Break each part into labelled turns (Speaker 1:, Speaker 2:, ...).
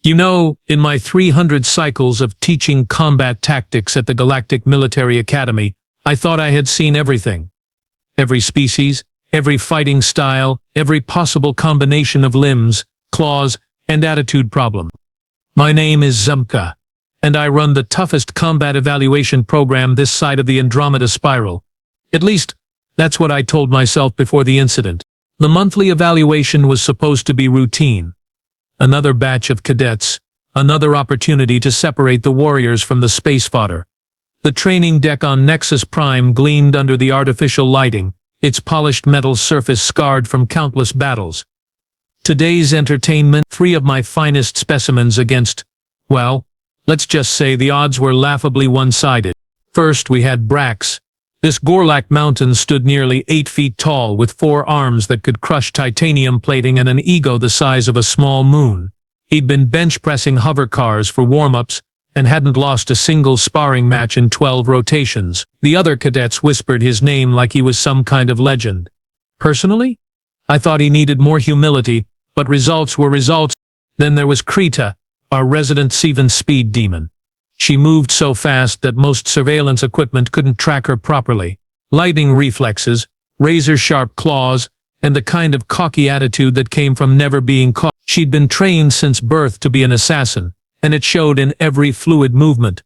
Speaker 1: You know, in my 300 cycles of teaching combat tactics at the Galactic Military Academy, I thought I had seen everything. Every species, every fighting style, every possible combination of limbs, claws, and attitude problem. My name is Zeph'ka, and I run the toughest combat evaluation program this side of the Andromeda Spiral. At least, that's what I told myself before the incident. The monthly evaluation was supposed to be routine. Another batch of cadets, another opportunity to separate the warriors from the space fodder. The training deck on Nexus Prime gleamed under the artificial lighting, its polished metal surface scarred from countless battles. Today's entertainment, 3 of my finest specimens against, well, let's just say the odds were laughably one-sided. First we had Braxx. This Gorlak mountain stood nearly 8 feet tall with 4 arms that could crush titanium plating and an ego the size of a small moon. He'd been bench-pressing hover cars for warm-ups and hadn't lost a single sparring match in 12 rotations. The other cadets whispered his name like he was some kind of legend. Personally, I thought he needed more humility, but results were results. Then there was Kree'ta, our resident 7 speed demon. She moved so fast that most surveillance equipment couldn't track her properly. Lightning reflexes, razor-sharp claws, and the kind of cocky attitude that came from never being caught. She'd been trained since birth to be an assassin, and it showed in every fluid movement.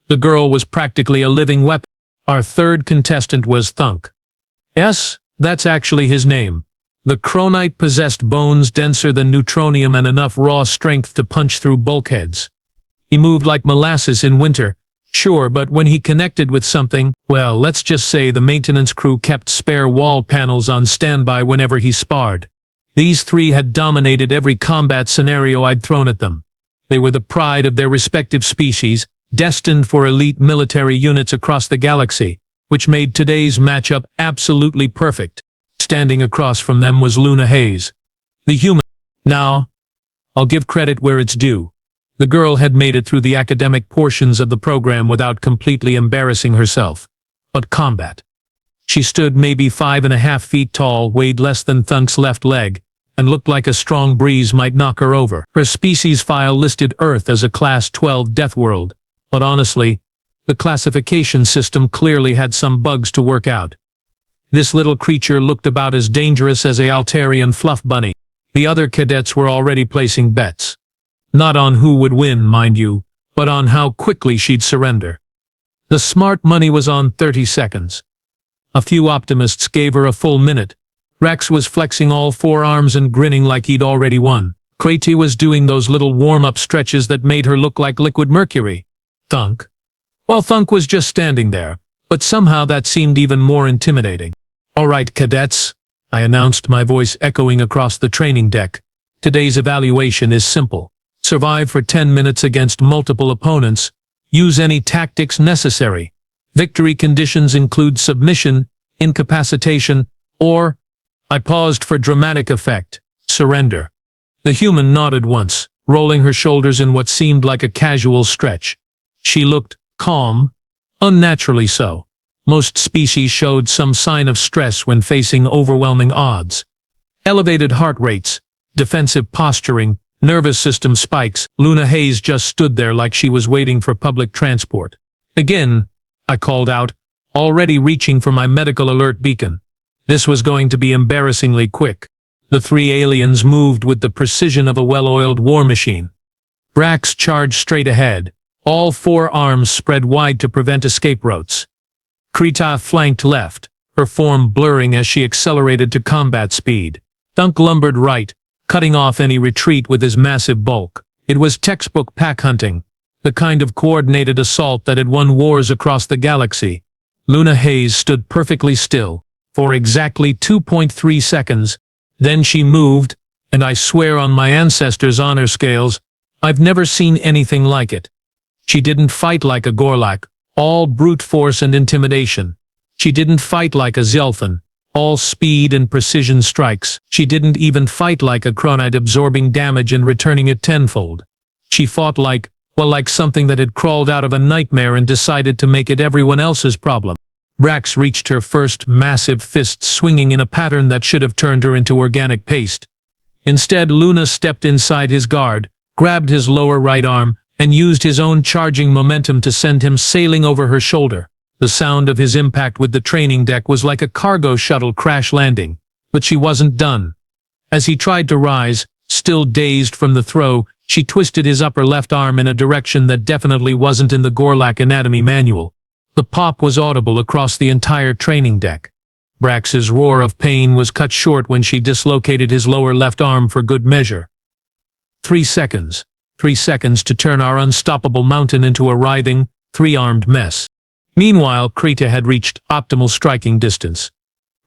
Speaker 1: The girl was practically a living weapon. Our third contestant was Thunk. Yes, that's actually his name. The Chronite possessed bones denser than neutronium and enough raw strength to punch through bulkheads. He moved like molasses in winter, sure, but when he connected with something, well, let's just say the maintenance crew kept spare wall panels on standby whenever he sparred. These 3 had dominated every combat scenario I'd thrown at them. They were the pride of their respective species, destined for elite military units across the galaxy, which made today's matchup absolutely perfect. Standing across from them was Luna Hayes, the human. Now, I'll give credit where it's due. The girl had made it through the academic portions of the program without completely embarrassing herself. But combat. She stood maybe 5.5 feet tall, weighed less than Thunk's left leg, and looked like a strong breeze might knock her over. Her species file listed Earth as a Class 12 Deathworld, but honestly, the classification system clearly had some bugs to work out. This little creature looked about as dangerous as a Altarian fluff bunny. The other cadets were already placing bets. Not on who would win, mind you, but on how quickly she'd surrender. The smart money was on 30 seconds. A few optimists gave her a full minute. Braxx was flexing all 4 arms and grinning like he'd already won. Kree'ta was doing those little warm-up stretches that made her look like liquid mercury. Thunk? Well, Thunk was just standing there, but somehow that seemed even more intimidating. All right, cadets, I announced, my voice echoing across the training deck. Today's evaluation is simple. Survive for 10 minutes against multiple opponents. Use any tactics necessary. Victory conditions include submission, incapacitation, or, I paused for dramatic effect, surrender. The human nodded once, rolling her shoulders in what seemed like a casual stretch. She looked calm, unnaturally so. Most species showed some sign of stress when facing overwhelming odds. Elevated heart rates, defensive posturing, nervous system spikes. Luna Hayes just stood there like she was waiting for public transport. Again, I called out, already reaching for my medical alert beacon. This was going to be embarrassingly quick. The 3 aliens moved with the precision of a well-oiled war machine. Braxx charged straight ahead, all 4 arms spread wide to prevent escape routes. Kree'ta flanked left, her form blurring as she accelerated to combat speed. Thunk lumbered right, cutting off any retreat with his massive bulk. It was textbook pack hunting, the kind of coordinated assault that had won wars across the galaxy. Luna Hayes stood perfectly still, for exactly 2.3 seconds. Then she moved, and I swear on my ancestors' honor scales, I've never seen anything like it. She didn't fight like a Gorlak, all brute force and intimidation. She didn't fight like a Zelfin, all speed and precision strikes. She didn't even fight like a Chronite, absorbing damage and returning it tenfold. She fought like, well, like something that had crawled out of a nightmare and decided to make it everyone else's problem. Braxx reached her first massive fist, swinging in a pattern that should have turned her into organic paste. Instead, Luna stepped inside his guard, grabbed his lower right arm, and used his own charging momentum to send him sailing over her shoulder. The sound of his impact with the training deck was like a cargo shuttle crash landing, but she wasn't done. As he tried to rise, still dazed from the throw, she twisted his upper left arm in a direction that definitely wasn't in the Galactic Anatomy manual. The pop was audible across the entire training deck. Braxx's roar of pain was cut short when she dislocated his lower left arm for good measure. 3 seconds. 3 seconds to turn our unstoppable mountain into a writhing, three-armed mess. Meanwhile, Kree'ta had reached optimal striking distance.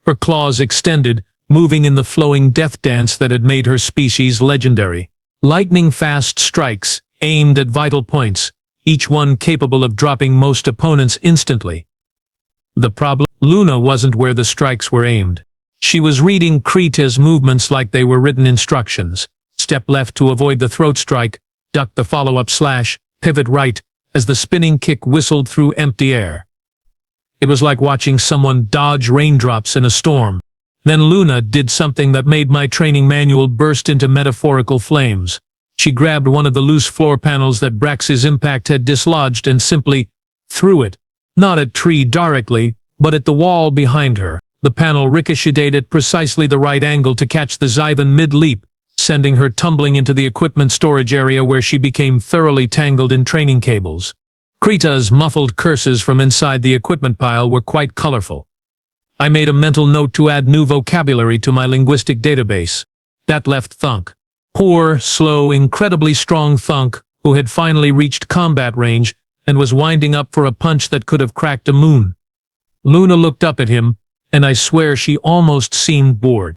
Speaker 1: Her claws extended, moving in the flowing death dance that had made her species legendary. Lightning-fast strikes, aimed at vital points, each one capable of dropping most opponents instantly. The problem? Luna wasn't where the strikes were aimed. She was reading Kreeta's movements like they were written instructions. Step left to avoid the throat strike, duck the follow-up slash, pivot right, as the spinning kick whistled through empty air. It was like watching someone dodge raindrops in a storm. Then Luna did something that made my training manual burst into metaphorical flames. She grabbed one of the loose floor panels that Braxx's impact had dislodged and simply threw it, not at Tree directly, but at the wall behind her. The panel ricocheted at precisely the right angle to catch the Zyvan mid-leap, sending her tumbling into the equipment storage area where she became thoroughly tangled in training cables. Kreeta's muffled curses from inside the equipment pile were quite colorful. I made a mental note to add new vocabulary to my linguistic database. That left Thunk. Poor, slow, incredibly strong Thunk, who had finally reached combat range and was winding up for a punch that could have cracked a moon. Luna looked up at him, and I swear she almost seemed bored.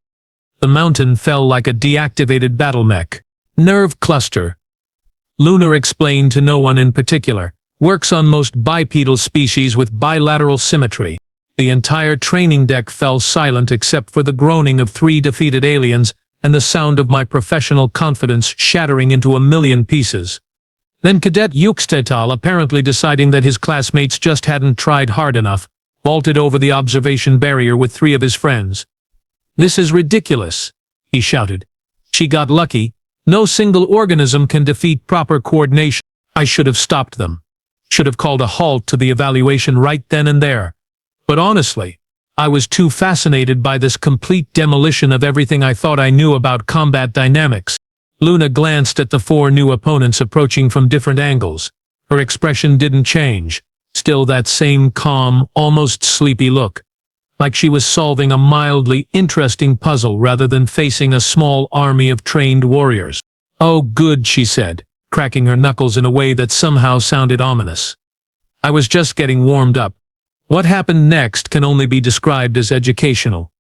Speaker 1: The mountain fell like a deactivated battle mech. Nerve cluster. Luna explained to no one in particular. Works on most bipedal species with bilateral symmetry. The entire training deck fell silent except for the groaning of 3 defeated aliens and the sound of my professional confidence shattering into a million pieces. Then Cadet Yuxtetal, apparently deciding that his classmates just hadn't tried hard enough, vaulted over the observation barrier with 3 of his friends. "This is ridiculous," he shouted. "She got lucky. No single organism can defeat proper coordination." I should have stopped them. Should have called a halt to the evaluation right then and there. But honestly, I was too fascinated by this complete demolition of everything I thought I knew about combat dynamics. Luna glanced at the 4 new opponents approaching from different angles. Her expression didn't change. Still that same calm, almost sleepy look. Like she was solving a mildly interesting puzzle rather than facing a small army of trained warriors. "Oh good," she said, cracking her knuckles in a way that somehow sounded ominous. I was just getting warmed up. What happened next can only be described as educational.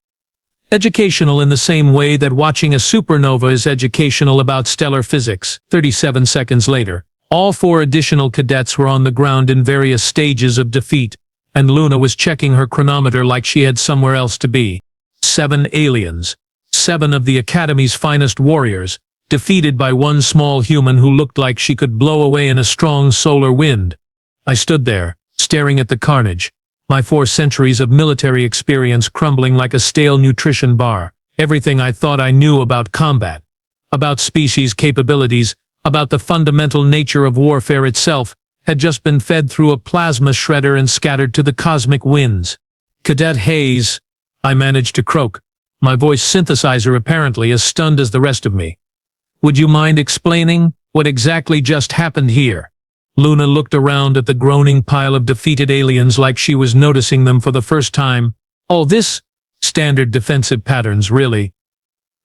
Speaker 1: Educational in the same way that watching a supernova is educational about stellar physics. 37 seconds later, all 4 additional cadets were on the ground in various stages of defeat, and Luna was checking her chronometer like she had somewhere else to be. 7 aliens. 7 of the Academy's finest warriors, defeated by 1 small human who looked like she could blow away in a strong solar wind. I stood there, staring at the carnage. My 4 centuries of military experience crumbling like a stale nutrition bar. Everything I thought I knew about combat, about species capabilities, about the fundamental nature of warfare itself, had just been fed through a plasma shredder and scattered to the cosmic winds. "Cadet Hayes," I managed to croak, my voice synthesizer apparently as stunned as the rest of me. "Would you mind explaining what exactly just happened here?" Luna looked around at the groaning pile of defeated aliens like she was noticing them for the first time. "All this? Standard defensive patterns, really."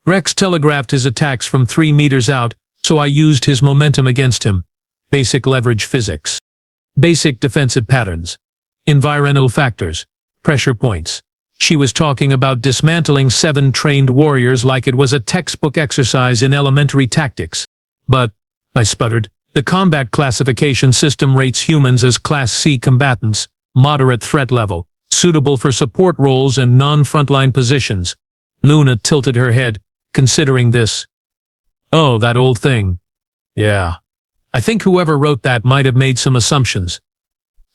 Speaker 1: Rex telegraphed his attacks from 3 meters out, so I used his momentum against him. Basic leverage physics. Basic defensive patterns. Environmental factors. Pressure points. She was talking about dismantling 7 trained warriors like it was a textbook exercise in elementary tactics. "But," I sputtered, "the combat classification system rates humans as Class C combatants, moderate threat level, suitable for support roles and non-frontline positions." Luna tilted her head, considering this. "Oh, that old thing. Yeah. I think whoever wrote that might have made some assumptions.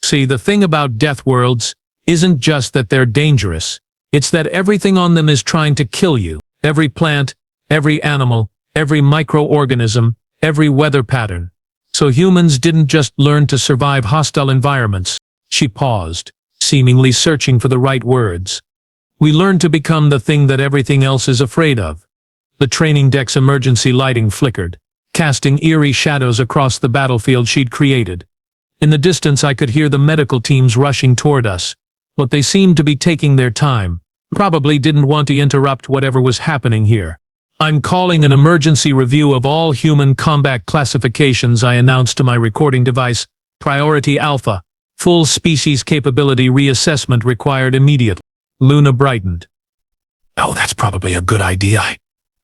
Speaker 1: See, the thing about Deathworlds isn't just that they're dangerous. It's that everything on them is trying to kill you. Every plant, every animal, every microorganism, every weather pattern. So humans didn't just learn to survive hostile environments. She paused, seemingly searching for the right words. We learned to become the thing that everything else is afraid of. The training deck's emergency lighting flickered, casting eerie shadows across the battlefield she'd created. In the distance I could hear the medical teams rushing toward us, but they seemed to be taking their time, probably didn't want to interrupt whatever was happening here. "I'm calling an emergency review of all human combat classifications," I announced to my recording device. "Priority Alpha. Full species capability reassessment required immediately." Luna brightened. "Oh, that's probably a good idea.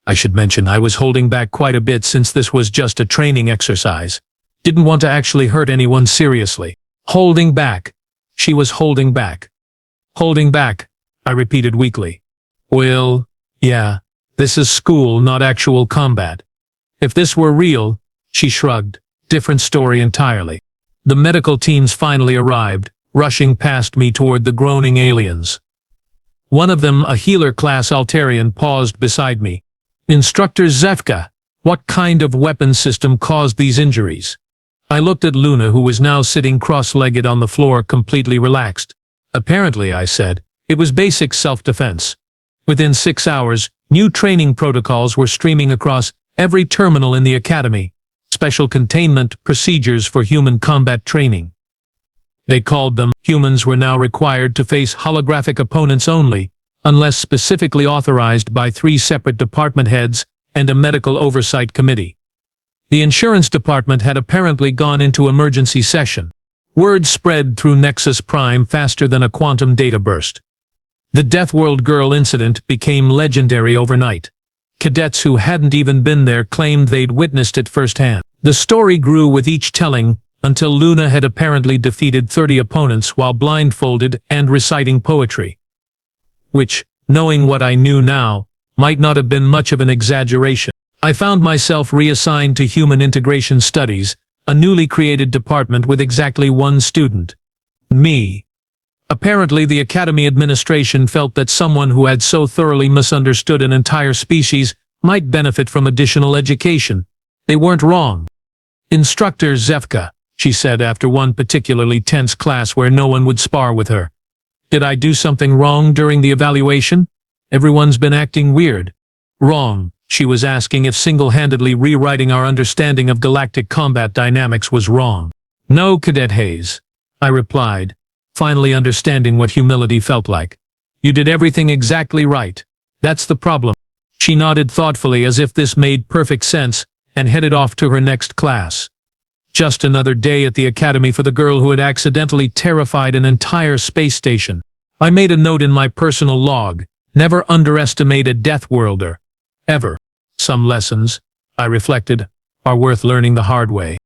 Speaker 1: I should mention I was holding back quite a bit since this was just a training exercise. Didn't want to actually hurt anyone seriously." Holding back. She was holding back. "Holding back," I repeated weakly. "Well, yeah. This is school, not actual combat. If this were real," she shrugged, "different story entirely." The medical teams finally arrived, rushing past me toward the groaning aliens. One of them, a healer-class Altarian, paused beside me. "Instructor Zeph'ka, what kind of weapon system caused these injuries?" I looked at Luna, who was now sitting cross-legged on the floor, completely relaxed. "Apparently," I said, "it was basic self-defense." Within 6 hours, new training protocols were streaming across every terminal in the academy. Special containment procedures for human combat training. They called them. Humans were now required to face holographic opponents only, unless specifically authorized by 3 separate department heads and a medical oversight committee. The insurance department had apparently gone into emergency session. Word spread through Nexus Prime faster than a quantum data burst. The Deathworld girl incident became legendary overnight. Cadets who hadn't even been there claimed they'd witnessed it firsthand. The story grew with each telling, until Luna had apparently defeated 30 opponents while blindfolded and reciting poetry. Which, knowing what I knew now, might not have been much of an exaggeration. I found myself reassigned to Human Integration Studies, a newly created department with exactly 1 student. Me. Apparently the Academy administration felt that someone who had so thoroughly misunderstood an entire species might benefit from additional education. They weren't wrong. "Instructor Zeph'ka," she said after one particularly tense class where no one would spar with her. "Did I do something wrong during the evaluation? Everyone's been acting weird." "Wrong." She was asking if single-handedly rewriting our understanding of galactic combat dynamics was wrong. "No, Cadet Hayes," I replied, finally understanding what humility felt like. "You did everything exactly right. That's the problem." She nodded thoughtfully as if this made perfect sense and headed off to her next class. Just another day at the academy for the girl who had accidentally terrified an entire space station. I made a note in my personal log: never underestimate a Deathworlder. Ever. Some lessons, I reflected, are worth learning the hard way.